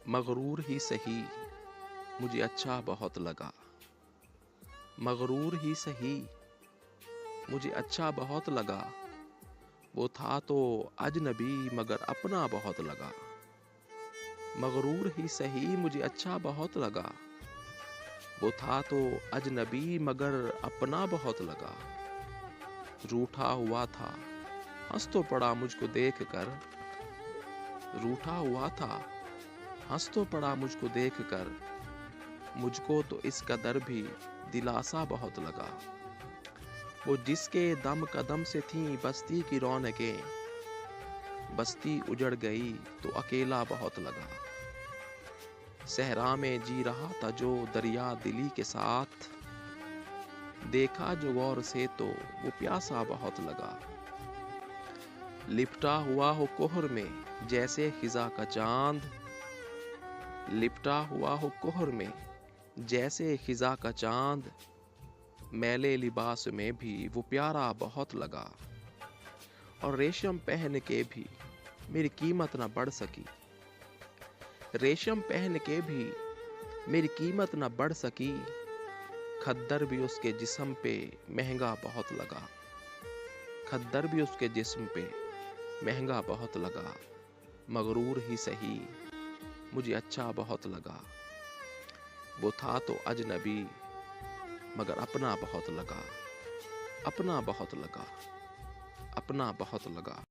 مغرور ہی سہی مجھے اچھا بہت لگا، مغرور ہی سہی مجھے اچھا بہت لگا، وہ تھا تو اجنبی مگر اپنا بہت لگا، مغرور ہی سہی مجھے اچھا بہت لگا، وہ تھا تو اجنبی مگر اپنا بہت لگا، روٹھا ہوا تھا ہنس تو پڑا مجھ کو دیکھ کر، روٹھا ہوا تھا ہنس تو پڑا مجھ کو دیکھ کر، مجھ کو تو اس قدر بھی دلاسا بہت لگا، وہ جس کے دم قدم سے تھیں بستی کی رونقیں، بستی اجڑ گئی تو اکیلا بہت لگا، صحرا میں جی رہا تھا جو دریا دلی کے ساتھ، دیکھا جو غور سے تو وہ پیاسا بہت لگا، لپٹا ہوا ہو کوہر میں جیسے خزاں کا چاند، لپٹا ہوا ہو کوہر میں جیسے خزاں کا چاند، میلے لباس میں بھی وہ پیارا بہت لگا، اور ریشم پہن کے بھی میری قیمت نہ بڑھ سکی، ریشم پہن کے بھی میری قیمت نہ بڑھ سکی، کھدر بھی اس کے جسم پہ مہنگا بہت لگا، کھدر بھی اس کے جسم پہ مہنگا بہت لگا، مغرور ہی سہی مجھے اچھا بہت لگا، وہ تھا تو اجنبی مگر اپنا بہت لگا، اپنا بہت لگا، اپنا بہت لگا۔